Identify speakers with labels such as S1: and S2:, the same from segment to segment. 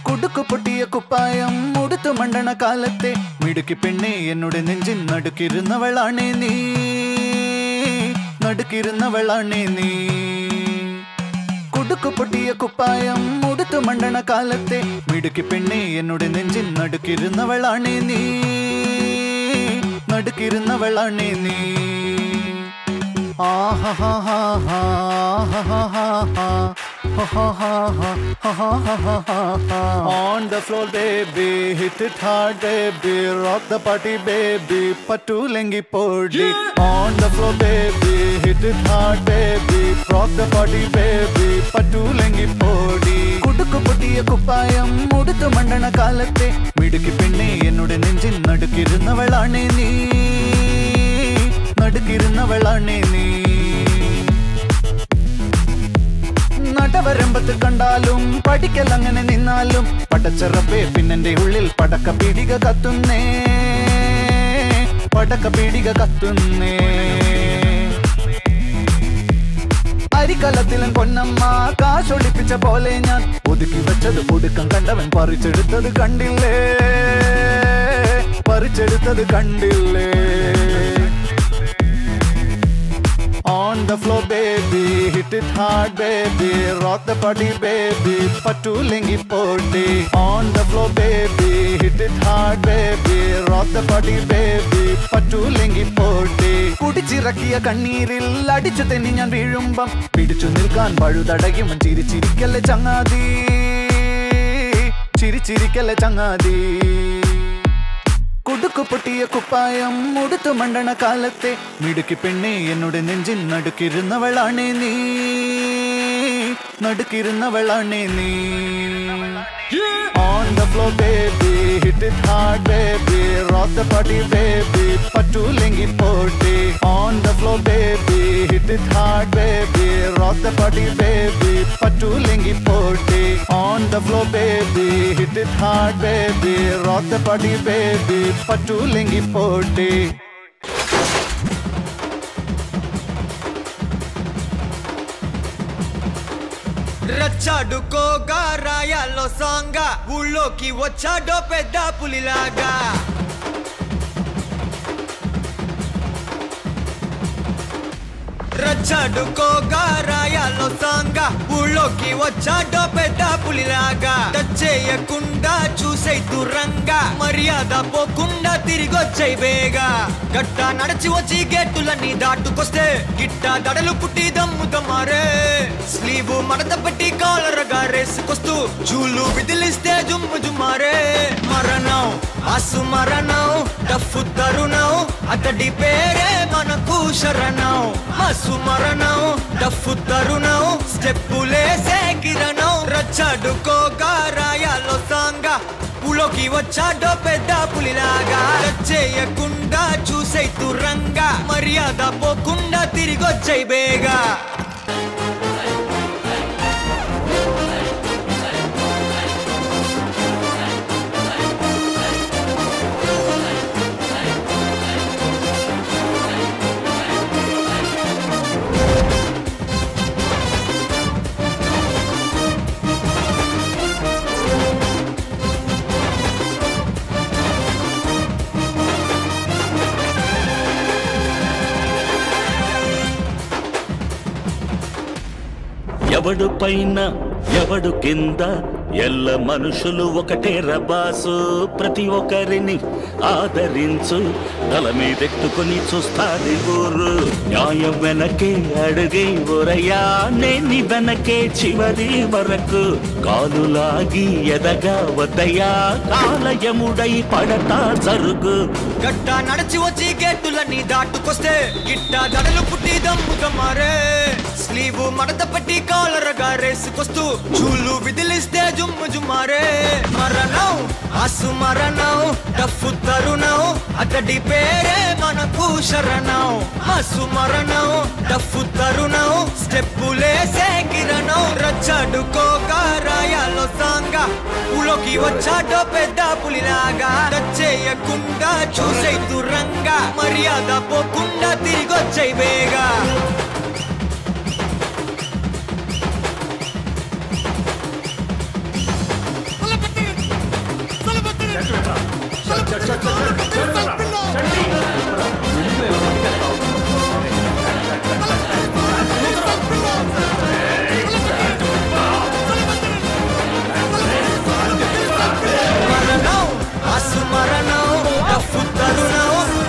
S1: കുടുക്കു പൊട്ടിയ കുപ്പായം മുടുത്തു മണ്ടണ കാലത്തെ മിടുക്കി പെണ്ണെ എന്നോട് നെഞ്ചിൻ നടുക്കിരുന്നവളാണേ നീ, നടുക്കിരുന്നവളാണേ നീ. കുടുക്കു പൊട്ടിയ കുപ്പായം മുടുത്തു മണ്ടണ കാലത്തെ മിടുക്കി പെണ്ണെ എന്നോട് നെഞ്ചിൻ നടുക്കിരുന്നവളാണേ നീ, നടുക്കിരുന്നവളാണേ നീ. On the floor baby, hit it hard baby, rock the party baby, pattu lengi podi. On the floor baby, hit it hard baby, rock the party baby, pattu lengi podi. Kudukku pottiya kuppayam muduthu mandana kaalatte midukki penne ennoda nenjin nadukirunnavalane nee, nadukirunnavalane nee. നടവരമ്പത്ത് കണ്ടാലും പഠിക്കലങ്ങനെ നിന്നാലും പടച്ചറപ്പേ പിന്നെന്റെ ഉള്ളിൽ പടക്ക പീടിക കത്തുന്നേ, പടക്ക പീടിക കത്തുന്നേ. അരിക്കലത്തിലും പൊന്നമ്മ കാശൊളിപ്പിച്ച പോലെ ഞാൻ ഒതുക്കി വെച്ചത് ഒടുക്കം കണ്ടവൻ പറിച്ചെടുത്തത് കണ്ടില്ലേ, പറിച്ചെടുത്തത് കണ്ടില്ലേ. On the floor baby, hit it hard baby, rock the party baby, pattu lengi podi. On the floor baby, hit it hard baby, rock the party baby, pattu lengi podi. കുടിച്ചിറക്കിയ കണ്ണീരിൽ അടിച്ചു തെന്നി ഞാൻ വീഴുമ്പം പിടിച്ചു നിൽക്കാൻ പഴുതടയും ചിരിച്ചിരിക്കല്ലേ ചങ്ങാതി, ചിരിച്ചിരിക്കല്ലേ ചങ്ങാതി. കുടുക്കു പൊട്ടിയ കുപ്പായം മുടുത്തു മണ്ടണ കാലത്തെ മിടുക്കി പെണ്ണെ എന്നോട് നെഞ്ചിൻ നടുക്കിരുന്നവളാണേ നീ, നടുക്കിരുന്നവളാണേ നീ. On the floor baby, hit it hard baby, rock the party baby, pattu lengi podi. On the floor baby, hit it hard baby, rock the party baby, pattu lengi podi. On the floor baby, hit it hard baby, rock the party baby, pattu lengi podi.
S2: రచ్చాడుకోగా రాయాల్లో సాంగా ఊళ్ళోకి వచ్చాడో పెద్ద పులిలాగా. రచ్చాడుకోగా రాయాల్లో సాంగా ఊళ్ళోకి వచ్చాడో పెద్ద పులిలాగా. Touch చేయకుండా చూసే దూరంగా మర్యాద పోకుండా తిరిగొచ్చాయి బేగా. గట్ట నడిచి వచ్చి గేటులన్నీ దాటుకొస్తే గిట్ట దడలు పుట్టి దమ్ముదమారే. స్లీవు మడత పెట్టి కాలరగా రేసుకొస్తూ జూలు విదిలిస్తే జుమ్ము జుమారే. మరణం ఆసు మరణం డఫు తరుణం అతడి పేరే మనకు శరణం. ఆసు మరణం డఫు తరుణం స్టెప్పులేసే కిరణం. రచ్చాడుకోగా రాయాలో సాంగా ఊళ్ళోకి వచ్చాడో పెద్ద పులిలాగా. చేయకుండా చూసే తురంగా మర్యాద పోకుండా తిరిగొచ్చాయి బేగా.
S3: ఎవడు పైన ఎవడు కింద ఎల్ల మనుషులు ఒకటే రబాసు. ప్రతి ఒక్కరిని ఆదరించు తల మీదెట్టుకుని చూస్తాది ఊరు. న్యాయం వెనకే అడుగే ఒరయ్యా నేని వెనకే చివరి వరకు. కాలులాగి ఎదగా వద్దయ్యా కాలయముడై పడతా జరుగు.
S2: గట్ట నడిచి వచ్చి గేటులన్నీ దాటుకొస్తే గిట్ట దడలు పుట్టి దమ్ముదమారే. స్లీవు మడత పెట్టి కాలరగా రేసుకొస్తూ జూలు విదిలిస్తే జుమ్ము జుమారే. మరణం ఆసు మరణం డఫు తరుణం అతడి పేరే మనకు శరణం హసు మరణం డఫు తరుణం స్టెప్పులేసే కిరణం రచ్చడుకోక రాయాలో సాంగ ఊలోకి వచ్చాడో పెద్ద పులిలాగా చేయకుండా చూసే దురంగా మర్యాద పోకుండా తిరిగొచ్చే వేగా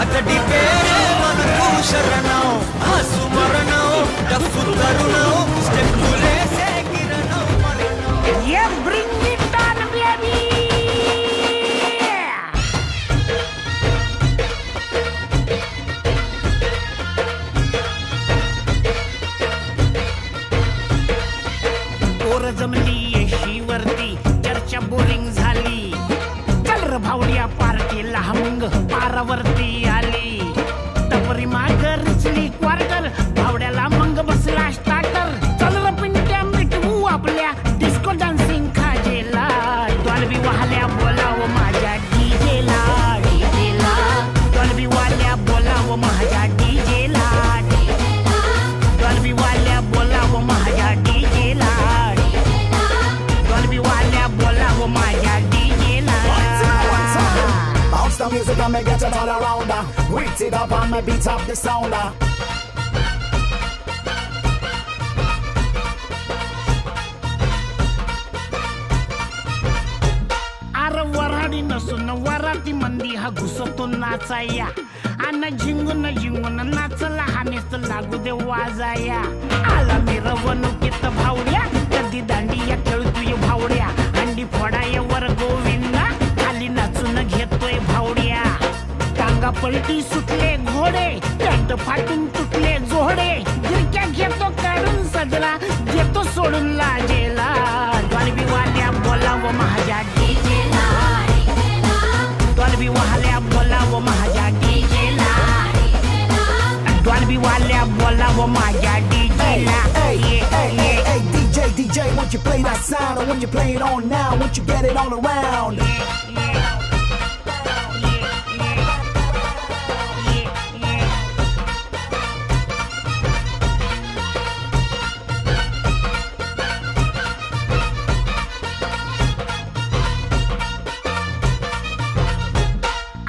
S2: అతడి పేరే మనకు శరణం హసు మరణం డఫు తరుణం స్టెప్పులేసే కిరణం
S4: Bring it on, baby! पोर जमली येशीवरती चर्चा बोरिंग झाली चल र भावड्या पार्टीला मग पारावरती आली तपरी माग रिचली क्वार्टर भावड्याला मग बसला स्टार्टर चल र पिंट्या मिटवू आपल्या डिस्को डान्सिंग खाजेला डॉल्बी वाल्या बोलाव माझ्या डीजेला डीजेला डॉल्बी वाल्या बोलाव माझ्या डीजेला डॉल्बी वाल्या बोलाव माझ्या डीजेला डॉल्बी वाल्या बोलाव माझ्या डीजेला
S5: Bounce the music and me get it all around. Wait it up and me beat up the sound.
S4: अरे वराडी नसून वराती मंदी हा घुसतो नाचाया अन झिंगून झिंगून नाचला हा नेस्त लागू दे वाजाया आला मिरवणुकीत भावड्या कधी दांडिया खेळतोय भावड्या अंडी फोडाया वर गोविंदा खाली नाचून घेतोय भावड्या टांगा पलटी सुटले घोडे पॅन्ट फाटून तुटले जोडे गिरक्या घेतो काढून सजला घेतो सोडून लाजेला डॉल्बी वाल्या बोलाव माझ्या डीजेला डॉल्बी वाल्या बोलाव माझ्या डीजेला डॉल्बी वाल्या बोलाव माझ्या डीजेला
S5: Hey, DJ, won't you play that sound? Or when you play it on now, won't you get it all around?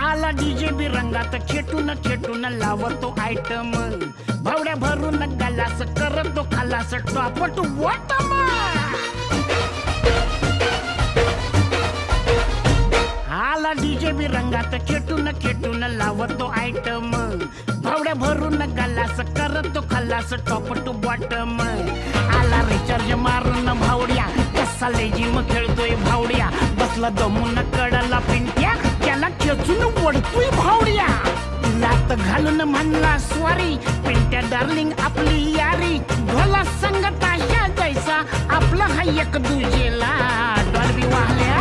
S4: आला डीजे बी रंगात खेटून खेटून लावतो आयटम भावड्या भरून गलास करतो खालास टॉपट बॉटम आला डीजे बी रंगात खेटून खेटून लावतो आयटम भावड्या भरून गलास करतो खालास टॉप टू बॉटम आला रिचार्ज मारून भावड्या कसा लेजिम खेळतोय भावड्या बसला दमून कडला पिंट्या त्याला खेचून ओढतोय भावड्या लात घालून म्हणला स्वारी पिंट्या डार्लिंग आपली यारी ढोला संगत अशा जैसा आपला हा एक दुजेला डॉल्बी वाल्या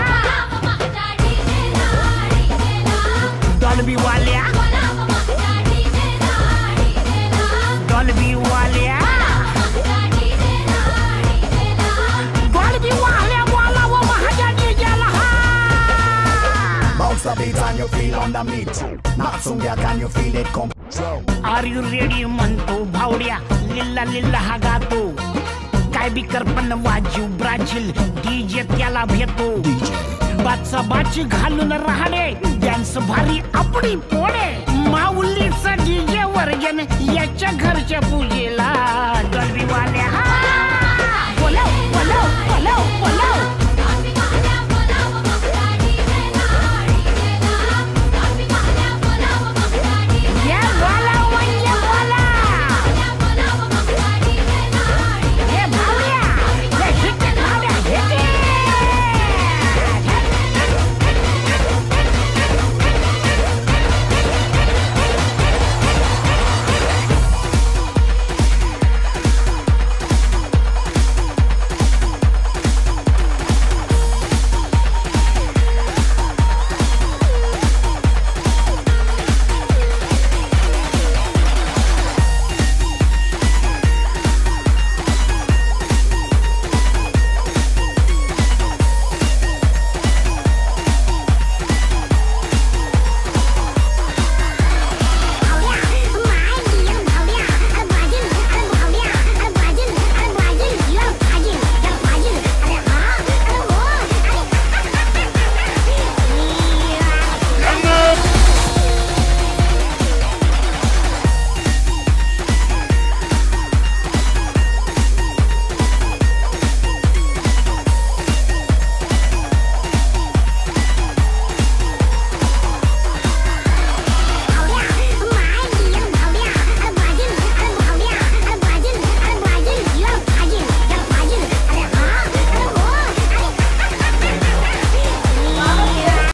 S4: डॉल्बी वाल्या डॉल्बी वाल्या डॉल्बी वाल्या बोलाव माझ्या डीजेला
S5: Bounce the beat and you feel on the meat. Natsunga, can you feel it come?
S4: Are you ready म्हणतो भावड्या लिल्ला लिल्ला हा गातो काय बी करपण वाजू ब्राझील डीजे त्याला भेटतो बाचा बाची घालून राहणे डान्स भारी आपली पोडे माऊलीचा डीजे वर्गन याच्या घरच्या पूजेला डॉल्बी वाल्या बोलाव बोलाव बोलाव बोलाव